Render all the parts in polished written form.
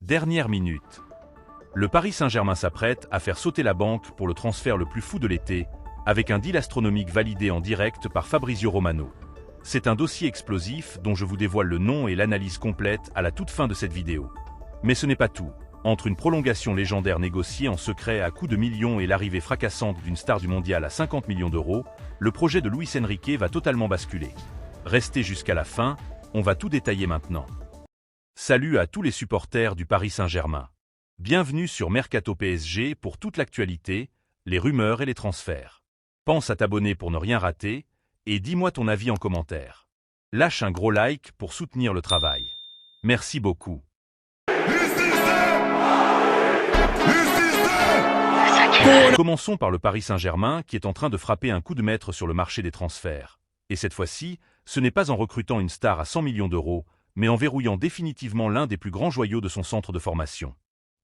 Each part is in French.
Dernière minute. Le Paris Saint-Germain s'apprête à faire sauter la banque pour le transfert le plus fou de l'été, avec un deal astronomique validé en direct par Fabrizio Romano. C'est un dossier explosif dont je vous dévoile le nom et l'analyse complète à la toute fin de cette vidéo. Mais ce n'est pas tout. Entre une prolongation légendaire négociée en secret à coups de millions et l'arrivée fracassante d'une star du mondial à 50 millions d'euros, le projet de Luis Enrique va totalement basculer. Restez jusqu'à la fin, on va tout détailler maintenant. Salut à tous les supporters du Paris Saint-Germain. Bienvenue sur Mercato PSG pour toute l'actualité, les rumeurs et les transferts. Pense à t'abonner pour ne rien rater, et dis-moi ton avis en commentaire. Lâche un gros like pour soutenir le travail. Merci beaucoup. Commençons par le Paris Saint-Germain qui est en train de frapper un coup de maître sur le marché des transferts. Et cette fois-ci, ce n'est pas en recrutant une star à 100 millions d'euros, mais en verrouillant définitivement l'un des plus grands joyaux de son centre de formation.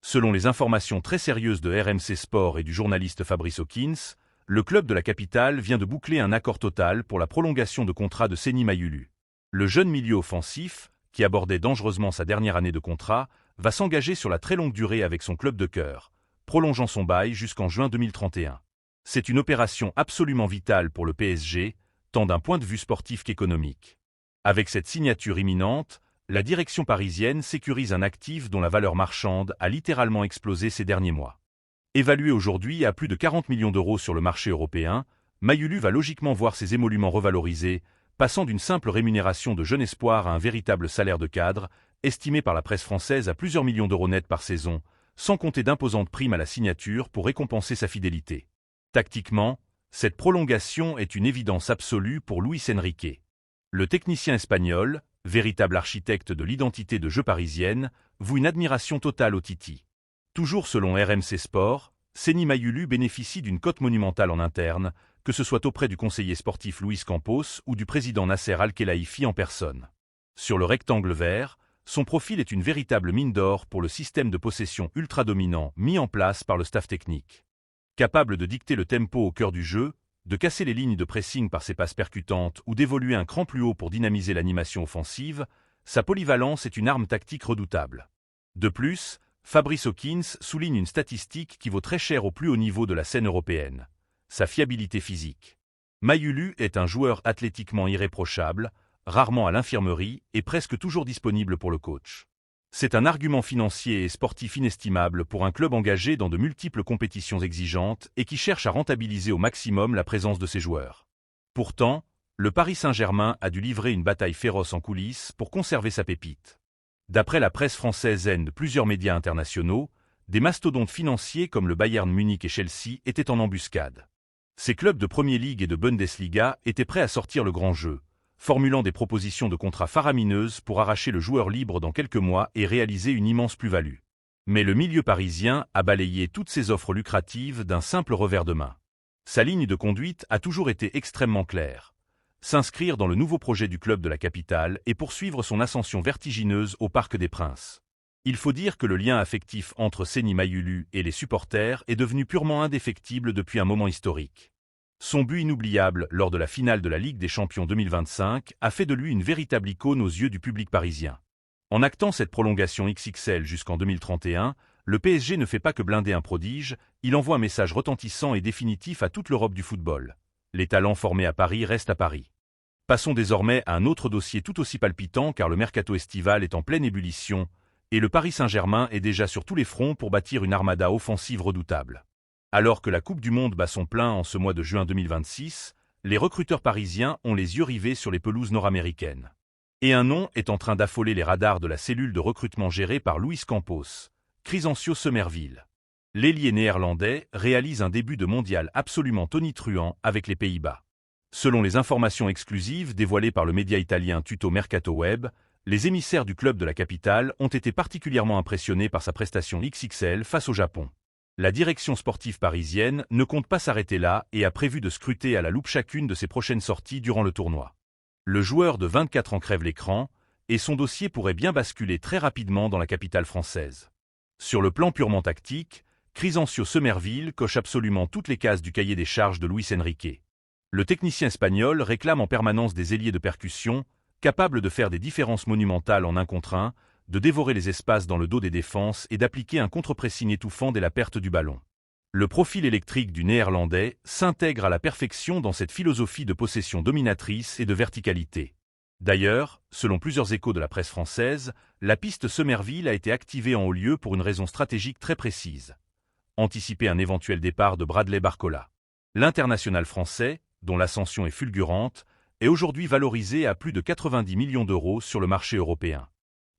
Selon les informations très sérieuses de RMC Sport et du journaliste Fabrice Hawkins, le club de la capitale vient de boucler un accord total pour la prolongation de contrat de Seny Mayulu. Le jeune milieu offensif, qui abordait dangereusement sa dernière année de contrat, va s'engager sur la très longue durée avec son club de cœur, prolongeant son bail jusqu'en juin 2031. C'est une opération absolument vitale pour le PSG, tant d'un point de vue sportif qu'économique. Avec cette signature imminente, la direction parisienne sécurise un actif dont la valeur marchande a littéralement explosé ces derniers mois. Évalué aujourd'hui à plus de 40 millions d'euros sur le marché européen, Mayulu va logiquement voir ses émoluments revalorisés, passant d'une simple rémunération de jeune espoir à un véritable salaire de cadre, estimé par la presse française à plusieurs millions d'euros nets par saison, sans compter d'imposantes primes à la signature pour récompenser sa fidélité. Tactiquement, cette prolongation est une évidence absolue pour Luis Enrique. Le technicien espagnol, véritable architecte de l'identité de jeu parisienne, voue une admiration totale au Titi. Toujours selon RMC Sport, Seny Mayulu bénéficie d'une cote monumentale en interne, que ce soit auprès du conseiller sportif Luis Campos ou du président Nasser Al-Khelaifi en personne. Sur le rectangle vert, son profil est une véritable mine d'or pour le système de possession ultra-dominant mis en place par le staff technique. Capable de dicter le tempo au cœur du jeu, de casser les lignes de pressing par ses passes percutantes ou d'évoluer un cran plus haut pour dynamiser l'animation offensive, sa polyvalence est une arme tactique redoutable. De plus, Fabrice Hawkins souligne une statistique qui vaut très cher au plus haut niveau de la scène européenne: sa fiabilité physique. Mayulu est un joueur athlétiquement irréprochable, rarement à l'infirmerie et presque toujours disponible pour le coach. C'est un argument financier et sportif inestimable pour un club engagé dans de multiples compétitions exigeantes et qui cherche à rentabiliser au maximum la présence de ses joueurs. Pourtant, le Paris Saint-Germain a dû livrer une bataille féroce en coulisses pour conserver sa pépite. D'après la presse française et de plusieurs médias internationaux, des mastodontes financiers comme le Bayern Munich et Chelsea étaient en embuscade. Ces clubs de Premier League et de Bundesliga étaient prêts à sortir le grand jeu, formulant des propositions de contrats faramineuses pour arracher le joueur libre dans quelques mois et réaliser une immense plus-value. Mais le milieu parisien a balayé toutes ces offres lucratives d'un simple revers de main. Sa ligne de conduite a toujours été extrêmement claire: s'inscrire dans le nouveau projet du club de la capitale et poursuivre son ascension vertigineuse au Parc des Princes. Il faut dire que le lien affectif entre Seny Mayulu et les supporters est devenu purement indéfectible depuis un moment historique. Son but inoubliable lors de la finale de la Ligue des Champions 2025 a fait de lui une véritable icône aux yeux du public parisien. En actant cette prolongation XXL jusqu'en 2031, le PSG ne fait pas que blinder un prodige, il envoie un message retentissant et définitif à toute l'Europe du football: les talents formés à Paris restent à Paris. Passons désormais à un autre dossier tout aussi palpitant car le mercato estival est en pleine ébullition et le Paris Saint-Germain est déjà sur tous les fronts pour bâtir une armada offensive redoutable. Alors que la Coupe du Monde bat son plein en ce mois de juin 2026, les recruteurs parisiens ont les yeux rivés sur les pelouses nord-américaines. Et un nom est en train d'affoler les radars de la cellule de recrutement gérée par Luis Campos: Crysencio Somerville. L'ailier néerlandais réalise un début de mondial absolument tonitruant avec les Pays-Bas. Selon les informations exclusives dévoilées par le média italien Tutto Mercato Web, les émissaires du club de la capitale ont été particulièrement impressionnés par sa prestation XXL face au Japon. La direction sportive parisienne ne compte pas s'arrêter là et a prévu de scruter à la loupe chacune de ses prochaines sorties durant le tournoi. Le joueur de 24 ans crève l'écran, et son dossier pourrait bien basculer très rapidement dans la capitale française. Sur le plan purement tactique, Crysencio Somerville coche absolument toutes les cases du cahier des charges de Luis Enrique. Le technicien espagnol réclame en permanence des ailiers de percussion, capables de faire des différences monumentales en 1 contre 1, de dévorer les espaces dans le dos des défenses et d'appliquer un contre-pressing étouffant dès la perte du ballon. Le profil électrique du Néerlandais s'intègre à la perfection dans cette philosophie de possession dominatrice et de verticalité. D'ailleurs, selon plusieurs échos de la presse française, la piste Somerville a été activée en haut lieu pour une raison stratégique très précise: anticiper un éventuel départ de Bradley Barcola. L'international français, dont l'ascension est fulgurante, est aujourd'hui valorisé à plus de 90 millions d'euros sur le marché européen.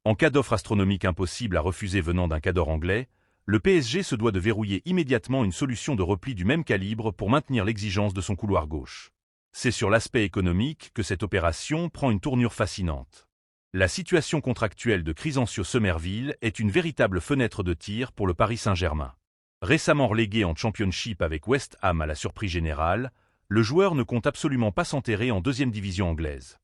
En cas d'offre astronomique impossible à refuser venant d'un cadre anglais, le PSG se doit de verrouiller immédiatement une solution de repli du même calibre pour maintenir l'exigence de son couloir gauche. C'est sur l'aspect économique que cette opération prend une tournure fascinante. La situation contractuelle de Crysencio Somerville est une véritable fenêtre de tir pour le Paris Saint-Germain. Récemment relégué en Championship avec West Ham à la surprise générale, le joueur ne compte absolument pas s'enterrer en deuxième division anglaise.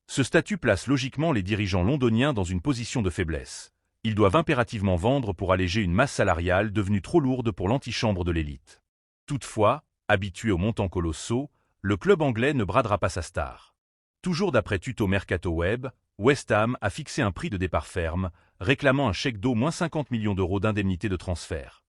Ce statut place logiquement les dirigeants londoniens dans une position de faiblesse. Ils doivent impérativement vendre pour alléger une masse salariale devenue trop lourde pour l'antichambre de l'élite. Toutefois, habitué aux montants colossaux, le club anglais ne bradera pas sa star. Toujours d'après Tuto Mercato Web, West Ham a fixé un prix de départ ferme, réclamant un chèque d'au moins 50 millions d'euros d'indemnité de transfert.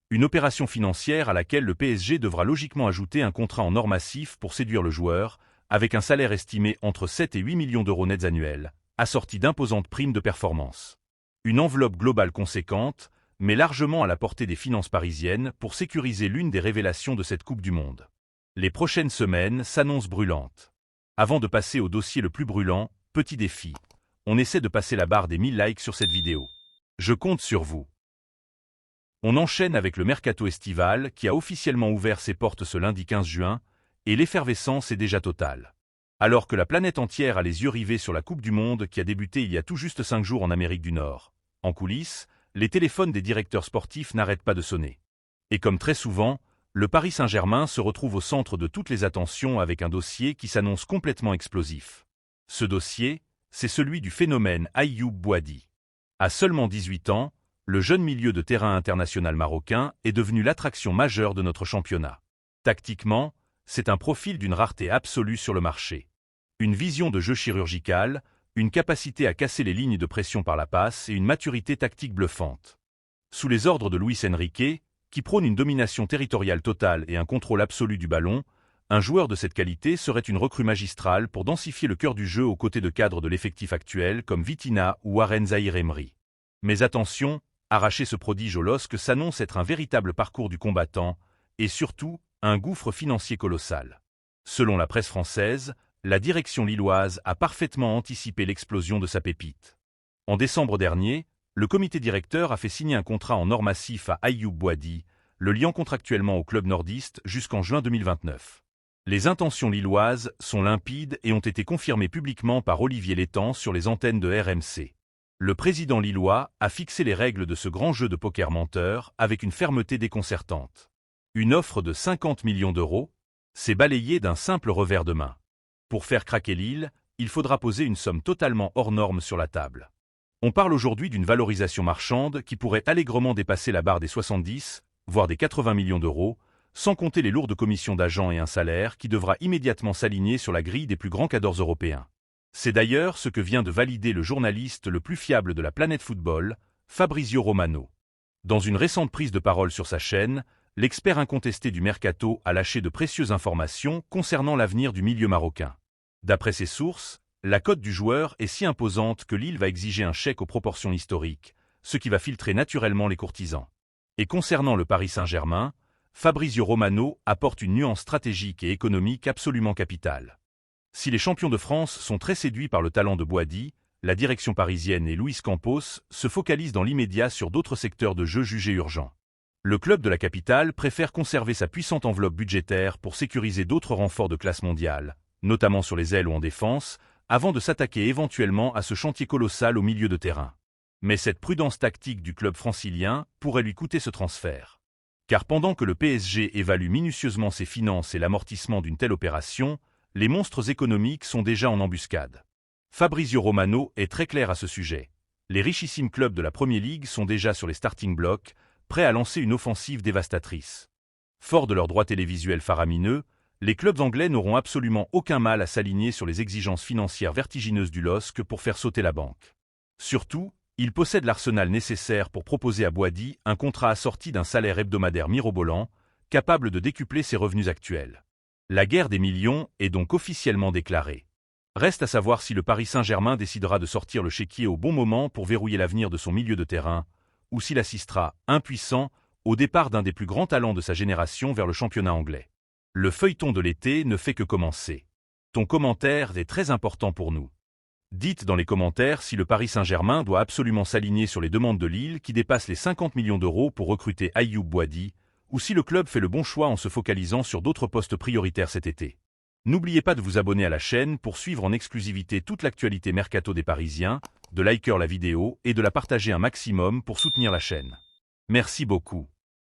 Une opération financière à laquelle le PSG devra logiquement ajouter un contrat en or massif pour séduire le joueur, avec un salaire estimé entre 7 et 8 millions d'euros nets annuels, assorti d'imposantes primes de performance. Une enveloppe globale conséquente, mais largement à la portée des finances parisiennes pour sécuriser l'une des révélations de cette Coupe du Monde. Les prochaines semaines s'annoncent brûlantes. Avant de passer au dossier le plus brûlant, petit défi. On essaie de passer la barre des 1000 likes sur cette vidéo. Je compte sur vous. On enchaîne avec le mercato estival qui a officiellement ouvert ses portes ce lundi 15 juin, et l'effervescence est déjà totale. Alors que la planète entière a les yeux rivés sur la Coupe du Monde qui a débuté il y a tout juste 5 jours en Amérique du Nord, en coulisses, les téléphones des directeurs sportifs n'arrêtent pas de sonner. Et comme très souvent, le Paris Saint-Germain se retrouve au centre de toutes les attentions avec un dossier qui s'annonce complètement explosif. Ce dossier, c'est celui du phénomène Ayoub Boadi. À seulement 18 ans, le jeune milieu de terrain international marocain est devenu l'attraction majeure de notre championnat. Tactiquement, c'est un profil d'une rareté absolue sur le marché. Une vision de jeu chirurgicale, une capacité à casser les lignes de pression par la passe et une maturité tactique bluffante. Sous les ordres de Luis Enrique, qui prône une domination territoriale totale et un contrôle absolu du ballon, un joueur de cette qualité serait une recrue magistrale pour densifier le cœur du jeu aux côtés de cadres de l'effectif actuel comme Vitinha ou Warren Zaïre-Emery. Mais attention, arracher ce prodige au LOSC s'annonce être un véritable parcours du combattant, et surtout, un gouffre financier colossal. Selon la presse française, la direction lilloise a parfaitement anticipé l'explosion de sa pépite. En décembre dernier, le comité directeur a fait signer un contrat en or massif à Ayoub Boadi, le liant contractuellement au club nordiste jusqu'en juin 2029. Les intentions lilloises sont limpides et ont été confirmées publiquement par Olivier Létang sur les antennes de RMC. Le président lillois a fixé les règles de ce grand jeu de poker menteur avec une fermeté déconcertante. Une offre de 50 millions d'euros, c'est balayé d'un simple revers de main. Pour faire craquer Lille, il faudra poser une somme totalement hors norme sur la table. On parle aujourd'hui d'une valorisation marchande qui pourrait allègrement dépasser la barre des 70, voire des 80 millions d'euros, sans compter les lourdes commissions d'agents et un salaire qui devra immédiatement s'aligner sur la grille des plus grands cadors européens. C'est d'ailleurs ce que vient de valider le journaliste le plus fiable de la planète football, Fabrizio Romano. Dans une récente prise de parole sur sa chaîne, l'expert incontesté du mercato a lâché de précieuses informations concernant l'avenir du milieu marocain. D'après ses sources, la cote du joueur est si imposante que Lille va exiger un chèque aux proportions historiques, ce qui va filtrer naturellement les courtisans. Et concernant le Paris Saint-Germain, Fabrizio Romano apporte une nuance stratégique et économique absolument capitale. Si les champions de France sont très séduits par le talent de Boadi, la direction parisienne et Luis Campos se focalisent dans l'immédiat sur d'autres secteurs de jeu jugés urgents. Le club de la capitale préfère conserver sa puissante enveloppe budgétaire pour sécuriser d'autres renforts de classe mondiale, notamment sur les ailes ou en défense, avant de s'attaquer éventuellement à ce chantier colossal au milieu de terrain. Mais cette prudence tactique du club francilien pourrait lui coûter ce transfert. Car pendant que le PSG évalue minutieusement ses finances et l'amortissement d'une telle opération, les monstres économiques sont déjà en embuscade. Fabrizio Romano est très clair à ce sujet. Les richissimes clubs de la Premier League sont déjà sur les starting blocks, prêts à lancer une offensive dévastatrice. Forts de leurs droits télévisuels faramineux, les clubs anglais n'auront absolument aucun mal à s'aligner sur les exigences financières vertigineuses du LOSC pour faire sauter la banque. Surtout, Il possède l'arsenal nécessaire pour proposer à Boady un contrat assorti d'un salaire hebdomadaire mirobolant, capable de décupler ses revenus actuels. La guerre des millions est donc officiellement déclarée. Reste à savoir si le Paris Saint-Germain décidera de sortir le chéquier au bon moment pour verrouiller l'avenir de son milieu de terrain, ou s'il assistera, impuissant, au départ d'un des plus grands talents de sa génération vers le championnat anglais. Le feuilleton de l'été ne fait que commencer. Ton commentaire est très important pour nous. Dites dans les commentaires si le Paris Saint-Germain doit absolument s'aligner sur les demandes de Lille qui dépassent les 50 millions d'euros pour recruter Ayoub Boady, ou si le club fait le bon choix en se focalisant sur d'autres postes prioritaires cet été. N'oubliez pas de vous abonner à la chaîne pour suivre en exclusivité toute l'actualité mercato des Parisiens, de liker la vidéo et de la partager un maximum pour soutenir la chaîne. Merci beaucoup.